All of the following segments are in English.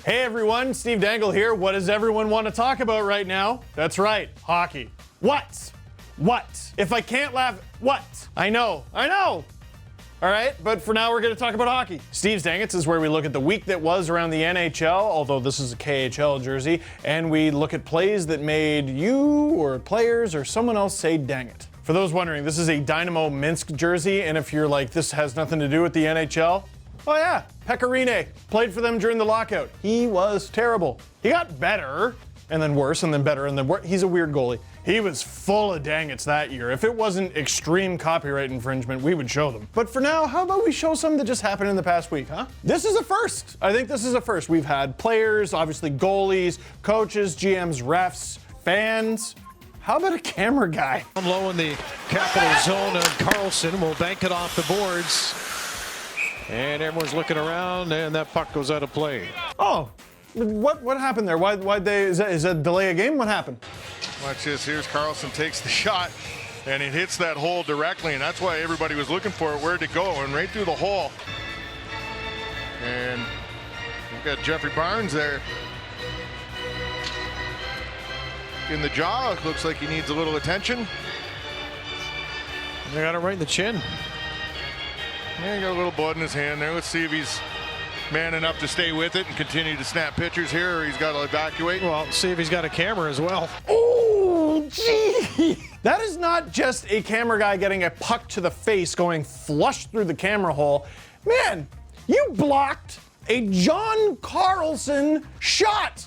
Hey everyone, Steve Dangle here. What does everyone want to talk about right now? That's right, hockey. What? If I can't laugh, what? I know. All right, but for now we're going to talk about hockey. Steve's Dangits is where we look at the week that was around the NHL, although this is a KHL jersey, and we look at plays that made you or players or someone else say dang it. For those wondering, this is a Dynamo Minsk jersey, and if you're like, this has nothing to do with the NHL, oh yeah, Pecorine played for them during the lockout. He was terrible. He got better, and then worse, and then better, and then worse. He's a weird goalie. He was full of dangits that year. If it wasn't extreme copyright infringement, we would show them. But for now, how about we show some that just happened in the past week, huh? This is a first. I think this is a first. We've had players, obviously goalies, coaches, GMs, refs, fans. How about a camera guy? Low in the capital zone of Carlson will bank it off the boards. And everyone's looking around, and that puck goes out of play. Oh, what happened there? Why'd they, is that delay a game? What happened? Watch this. Here's Carlson takes the shot, and it hits that hole directly, and that's why everybody was looking for it, where'd it go, and right through the hole. And we've got Jeffrey Barnes there in the jaw. It looks like he needs a little attention. They got it right in the chin. Yeah, he got a little blood in his hand there. Let's see if he's man enough to stay with it and continue to snap pictures here, or he's got to evacuate. Well, see if he's got a camera as well. Oh, gee. That is not just a camera guy getting a puck to the face going flush through the camera hole. Man, you blocked a John Carlson shot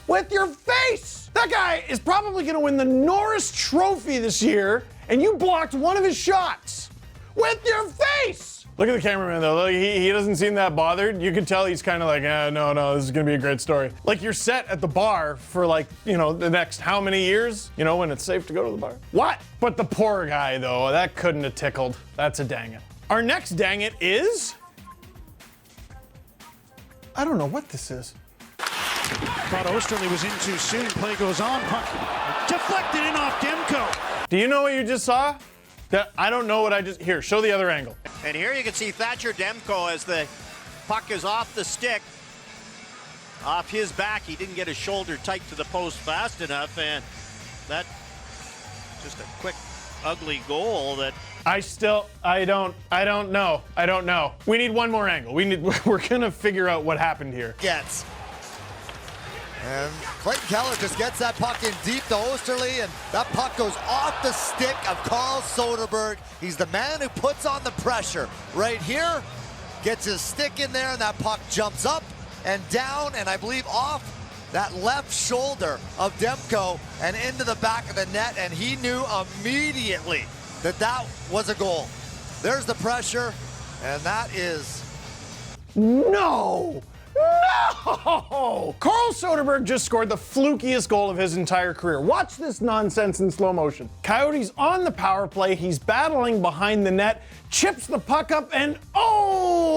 with your face. That guy is probably going to win the Norris Trophy this year, and you blocked one of his shots with your face. Look at the cameraman though. Look, he doesn't seem that bothered. You can tell he's kind of like, no, this is gonna be a great story. Like you're set at the bar for like, the next how many years? When it's safe to go to the bar. What? But the poor guy though, that couldn't have tickled. That's a dang it. Our next dang it is, I don't know what this is. Thought Osterley was in too soon. Play goes on. Puck deflected in off Demko. Do you know what you just saw? I don't know what here, show the other angle. And here you can see Thatcher Demko as the puck is off the stick, off his back. He didn't get his shoulder tight to the post fast enough, and that just a quick, ugly goal that I don't know. We need one more angle. We're gonna figure out what happened here. Gets. And Clayton Keller just gets that puck in deep to Osterley, and that puck goes off the stick of Carl Soderberg. He's the man who puts on the pressure. Right here, gets his stick in there, and that puck jumps up and down, and I believe off that left shoulder of Demko and into the back of the net, and he knew immediately that was a goal. There's the pressure, and that is... No! Carl Soderberg just scored the flukiest goal of his entire career. Watch this nonsense in slow motion. Coyotes on the power play. He's battling behind the net, chips the puck up, and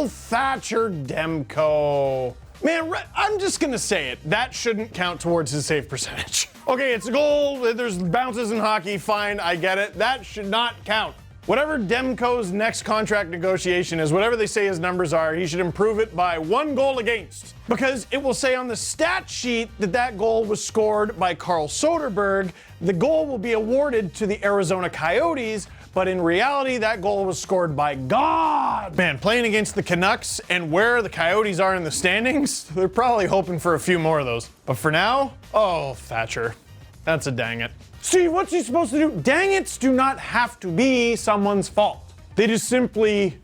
Thatcher Demko. Man, I'm just gonna say it. That shouldn't count towards his save percentage. Okay, it's a goal. There's bounces in hockey. Fine, I get it. That should not count. Whatever Demko's next contract negotiation is, whatever they say his numbers are, he should improve it by 1 goal against. Because it will say on the stat sheet that goal was scored by Carl Soderberg. The goal will be awarded to the Arizona Coyotes, but in reality, that goal was scored by God. Man, playing against the Canucks and where the Coyotes are in the standings, they're probably hoping for a few more of those. But for now, Thatcher. That's a dang it. Steve, what's he supposed to do? Dang-its do not have to be someone's fault. They just simply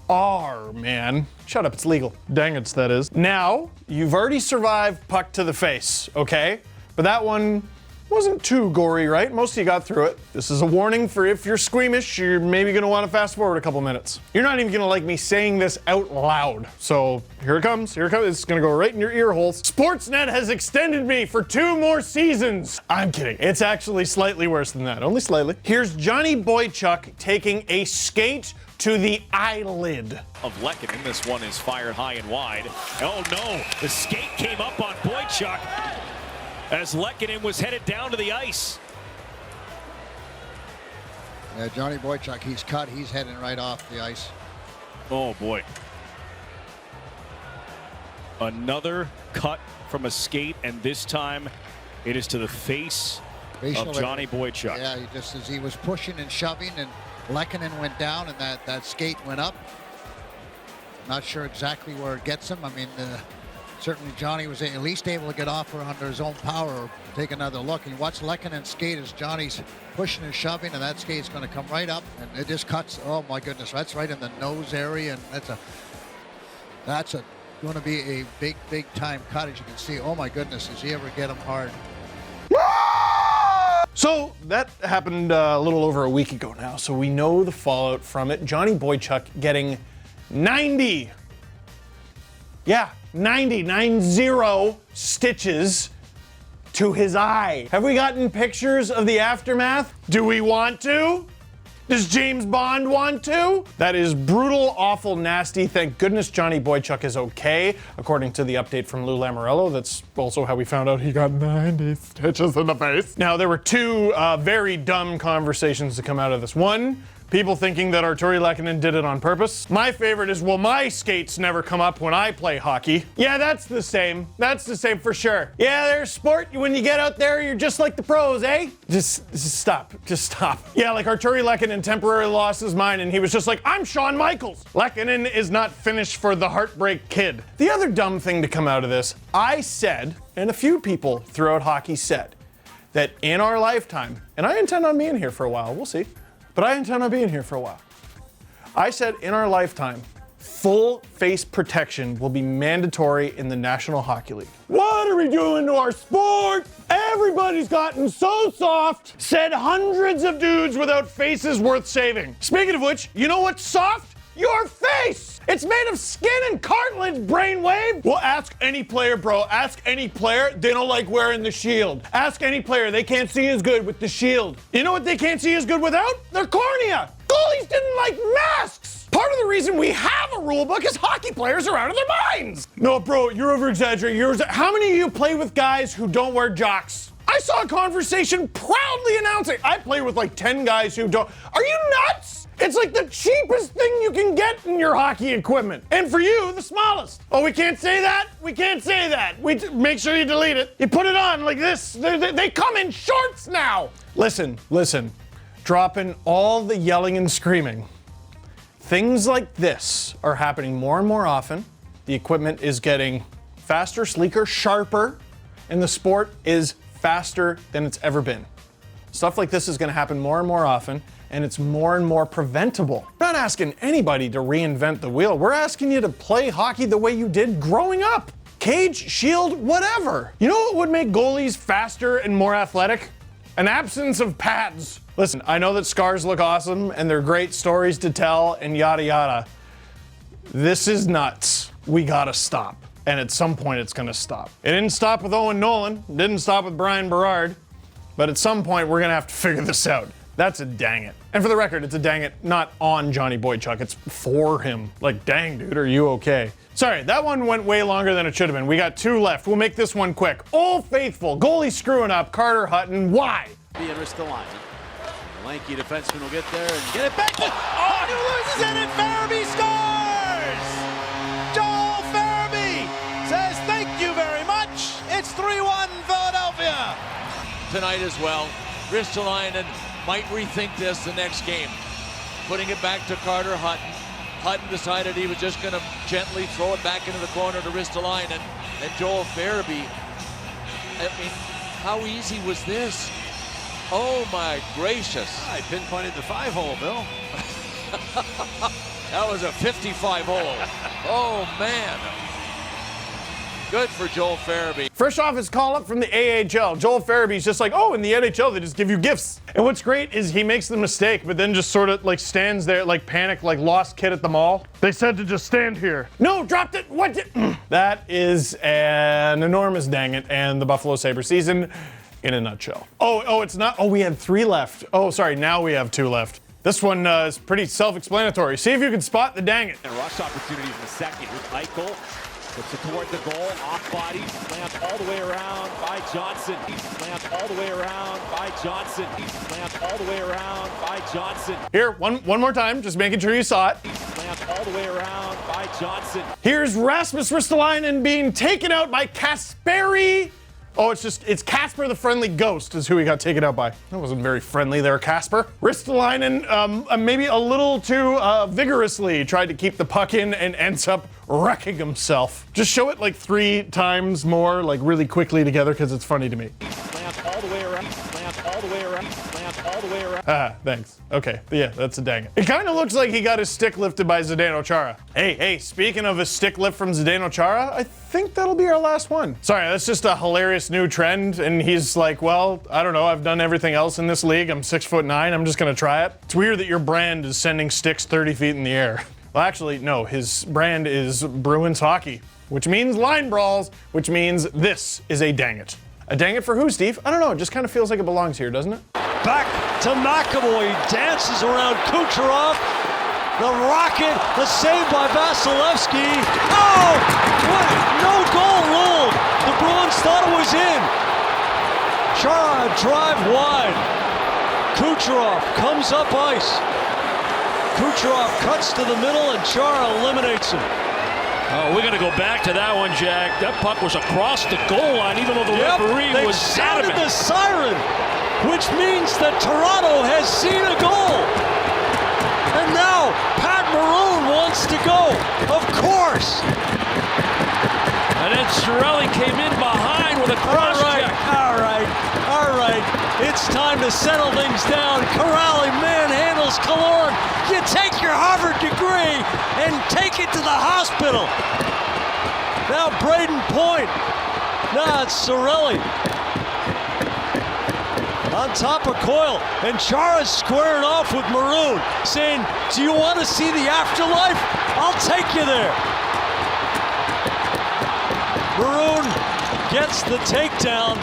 are, man. Shut up, it's legal. Dang-its, that is. Now, you've already survived puck to the face, okay? But that one wasn't too gory, right? Most of you got through it. This is a warning for if you're squeamish, you're maybe gonna wanna fast forward a couple minutes. You're not even gonna like me saying this out loud. So here it comes, it's gonna go right in your ear holes. Sportsnet has extended me for 2 more seasons. I'm kidding, it's actually slightly worse than that, only slightly. Here's Johnny Boychuk taking a skate to the eyelid of Lehkonen. This one is fired high and wide. Oh no, the skate came up on Boychuk as Lehkonen was headed down to the ice. Yeah, Johnny Boychuk, he's cut. He's heading right off the ice. Oh boy. Another cut from a skate, and this time it is to the face of Johnny Boychuk. Yeah, just as he was pushing and shoving, and Lehkonen went down, and that skate went up. Not sure exactly where it gets him. I mean, certainly Johnny was at least able to get off or under his own power or take another look. And you watch Lehkonen skate as Johnny's pushing and shoving, and that skate's going to come right up, and it just cuts. Oh my goodness, that's right in the nose area, and that's going to be a big time cut, as you can see. Oh my goodness, does he ever get him hard? So that happened a little over a week ago now, so we know the fallout from it. Johnny Boychuk getting 90 stitches to his eye. Have we gotten pictures of the aftermath? Do we want to? Does James Bond want to? That is brutal, awful, nasty. Thank goodness Johnny Boychuk is okay. According to the update from Lou Lamoriello, that's also how we found out he got 90 stitches in the face. Now, there were two very dumb conversations to come out of this. One, people thinking that Artturi Lehkonen did it on purpose. My favorite is, well, my skates never come up when I play hockey. Yeah, that's the same. That's the same for sure. Yeah, there's sport. When you get out there, you're just like the pros, eh? Just stop. Just stop. Yeah, like Artturi Lehkonen temporarily lost his mind, and he was just like, I'm Shawn Michaels. Lehkonen is not finished for the Heartbreak Kid. The other dumb thing to come out of this, I said, and a few people throughout hockey said, that in our lifetime, and I intend on being here for a while, we'll see, but I intend on being here for a while. I said in our lifetime, full face protection will be mandatory in the National Hockey League. What are we doing to our sport? Everybody's gotten so soft, said hundreds of dudes without faces worth saving. Speaking of which, you know what's soft? Your face! It's made of skin and cartilage, brainwave! Well, ask any player, bro. Ask any player. They don't like wearing the shield. Ask any player. They can't see as good with the shield. You know what they can't see as good without? Their cornea. Goalies didn't like masks. Part of the reason we have a rule book is hockey players are out of their minds. No, bro, you're over-exaggerating. How many of you play with guys who don't wear jocks? I saw a conversation proudly announcing, I play with like 10 guys who don't. Are you nuts? It's like the cheapest thing you can get in your hockey equipment. And for you, the smallest. Oh, we can't say that? We can't say that. Make sure you delete it. You put it on like this. They come in shorts now. Listen. Dropping all the yelling and screaming. Things like this are happening more and more often. The equipment is getting faster, sleeker, sharper, and the sport is faster than it's ever been. Stuff like this is going to happen more and more often, and it's more and more preventable. We're not asking anybody to reinvent the wheel. We're asking you to play hockey the way you did growing up. Cage, shield, whatever. You know what would make goalies faster and more athletic? An absence of pads. Listen, I know that scars look awesome and they're great stories to tell and yada yada. This is nuts. We gotta stop. And at some point it's gonna stop. It didn't stop with Owen Nolan. It didn't stop with Brian Berard. But at some point we're gonna have to figure this out. That's a dang it. And for the record, it's a dang it not on Johnny Boychuk, it's for him. Like, dang dude, are you okay? Sorry, that one went way longer than it should have been. We got two left. We'll make this one quick. Old Faithful, goalie screwing up, Carter Hutton. Why? Be in risk the line. The lanky defenseman will get there and get it back. Oh, he loses it, and Farabee scores! Joel Farabee says thank you very much. It's 3-1 Philadelphia. Tonight as well, Ristolainen might rethink this the next game. Putting it back to Carter Hutton. Hutton decided he was just going to gently throw it back into the corner to Ristolainen. And Joel Farabee, I mean, how easy was this? Oh my gracious. I pinpointed the 5-hole, Bill. That was a 55-hole. Oh man. Good for Joel Farabee. Fresh off his call up from the AHL, Joel Farabee's just like, oh, in the NHL, they just give you gifts. And what's great is he makes the mistake, but then just sort of like stands there like panicked, like lost kid at the mall. They said to just stand here. No, dropped it. What did? That is an enormous dang it, and the Buffalo Sabres season in a nutshell. Oh, it's not. Oh, we had 3 left. Oh, sorry, now we have 2 left. This one is pretty self-explanatory. See if you can spot the dang it. And rush opportunities in the second with Eichel. Puts it toward the goal, off body, slammed all the way around by Johnson. He slammed all the way around by Johnson. He slammed all the way around by Johnson. Here, one more time, just making sure you saw it. He slammed all the way around by Johnson. Here's Rasmus Ristolainen being taken out by Kasperi. Oh, it's Casper the Friendly Ghost is who he got taken out by. That wasn't very friendly there, Casper. Ristolainen, maybe a little too vigorously tried to keep the puck in and ends up wrecking himself. Just show it like 3 times more, like really quickly together, because it's funny to me. Slams all the way around, slams all the way around, slams all the way around. Ah, thanks. Okay, yeah, that's a dang it. It kind of looks like he got his stick lifted by Zdeno Chara. Hey, speaking of a stick lift from Zdeno Chara, I think that'll be our last one. Sorry, that's just a hilarious new trend, and he's like, well, I don't know, I've done everything else in this league. I'm 6'9", I'm just gonna try it. It's weird that your brand is sending sticks 30 feet in the air. Well, actually, no, his brand is Bruins Hockey, which means line brawls, which means this is a dang it. A dang it for who, Steve? I don't know, it just kind of feels like it belongs here, doesn't it? Back to McAvoy, dances around Kucherov. The rocket, the save by Vasilevsky. Oh, what? No goal ruled. The Bruins thought it was in. Chara drive wide. Kucherov comes up ice. Kucherov cuts to the middle and Chara eliminates him. Oh, we're going to go back to that one, Jack. That puck was across the goal line, even though the referee was sounded adamant. the siren, which means that Toronto has seen a goal. And now Pat Maroon wants to go, of course. And then Cirelli came in behind with a cross check. All right. It's time to settle things down. Corrali manhandles Killorn. You take your Harvard degree and take it to the hospital. Now Braden Point. Now it's Cirelli. On top of Coyle, and Chara's squaring off with Maroon, saying, do you want to see the afterlife? I'll take you there. Maroon gets the takedown.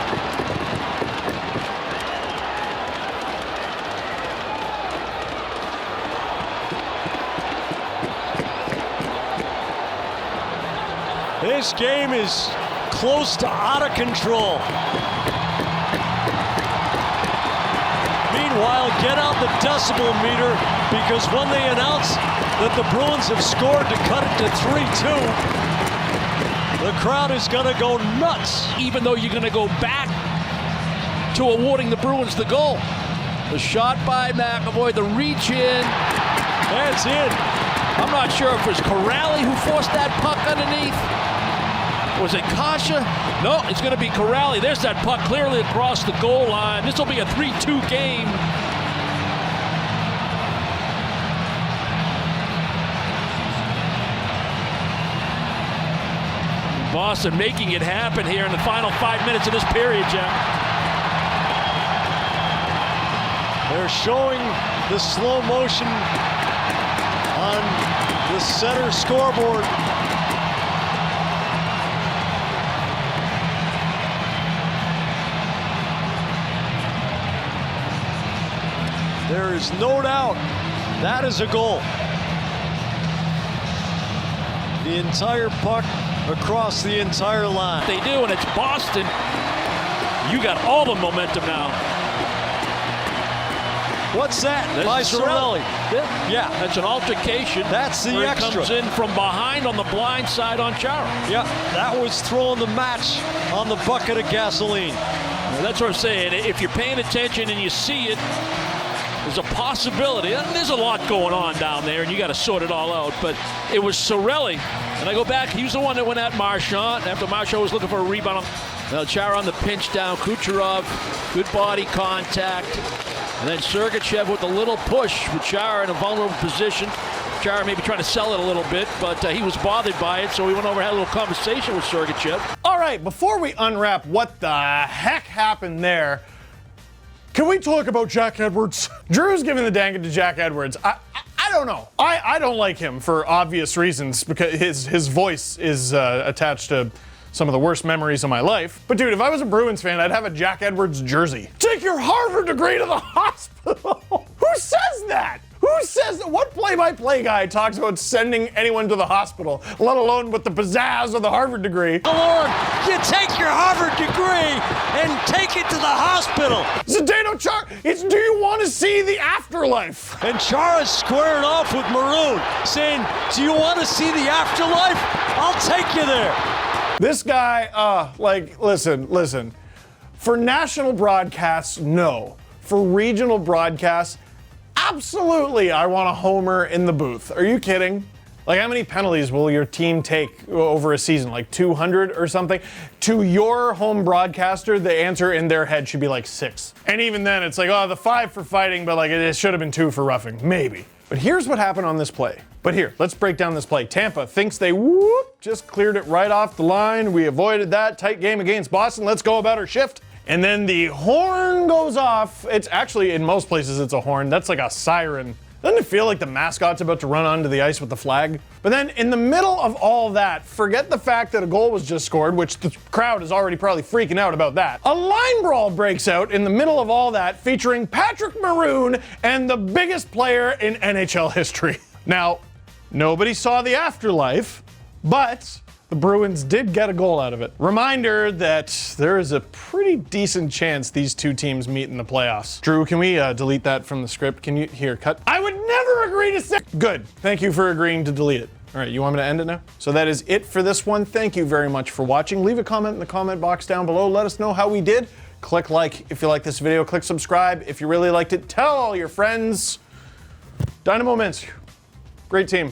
This game is close to out of control. Meanwhile, get out the decibel meter, because when they announce that the Bruins have scored to cut it to 3-2, the crowd is going to go nuts. Even though you're going to go back to awarding the Bruins the goal. The shot by McAvoy, the reach in. That's it. I'm not sure if it was Corrali who forced that puck underneath. Was it Kasha? No, it's going to be Corrali. There's that puck clearly across the goal line. This will be a 3-2 game. Boston making it happen here in the final 5 minutes of this period, Jack. They're showing the slow motion on the center scoreboard. There is no doubt that is a goal. The entire puck across the entire line. They do, and it's Boston. You got all the momentum now. What's that? By Cirelli. Yeah. That's an altercation. That's the extra. Comes in from behind on the blind side on Chara. Yeah, that was throwing the match on the bucket of gasoline. Well, that's what I'm saying. If you're paying attention and you see it, there's a possibility. There's a lot going on down there, and you got to sort it all out. But it was Cirelli, and I go back. He was the one that went at Marchand after Marchand was looking for a rebound. Now Chara on the pinch down. Kucherov, good body contact, and then Sergachev with a little push with Chara in a vulnerable position. Chara maybe trying to sell it a little bit, but he was bothered by it, so we went over and had a little conversation with Sergachev. All right, before we unwrap what the heck happened there, can we talk about Jack Edwards? Drew's giving the dang it to Jack Edwards. I don't know. I don't like him for obvious reasons, because his voice is attached to some of the worst memories of my life. But dude, if I was a Bruins fan, I'd have a Jack Edwards jersey. Take your Harvard degree to the hospital. Who says that? Who Who says, what play-by-play guy talks about sending anyone to the hospital, let alone with the pizzazz of the Harvard degree? Lord, you take your Harvard degree and take it to the hospital. Zdeno Chara, it's do you want to see the afterlife? And Chara's squaring off with Maroon, saying, do you want to see the afterlife? I'll take you there. This guy, listen. For national broadcasts, no. For regional broadcasts, absolutely, I want a homer in the booth. Are you kidding? Like, how many penalties will your team take over a season? Like 200 or something? To your home broadcaster, the answer in their head should be like 6. And even then, it's like, oh, the 5 for fighting, but like it should have been 2 for roughing. Maybe. But here's what happened on this play. But here, let's break down this play. Tampa thinks they just cleared it right off the line. We avoided that tight game against Boston. Let's go about our shift. And then the horn goes off. It's actually, in most places, it's a horn. That's like a siren. Doesn't it feel like the mascot's about to run onto the ice with the flag? But then in the middle of all that, forget the fact that a goal was just scored, which the crowd is already probably freaking out about that. A line brawl breaks out in the middle of all that, featuring Patrick Maroon and the biggest player in NHL history. Now, nobody saw the afterlife, but the Bruins did get a goal out of it. Reminder that there is a pretty decent chance these two teams meet in the playoffs. Drew, can we delete that from the script? Can you, here, cut. I would never agree to say. Good, thank you for agreeing to delete it. All right, you want me to end it now? So that is it for this one. Thank you very much for watching. Leave a comment in the comment box down below. Let us know how we did. Click like if you like this video. Click subscribe if you really liked it. Tell all your friends. Dynamo Minsk, great team.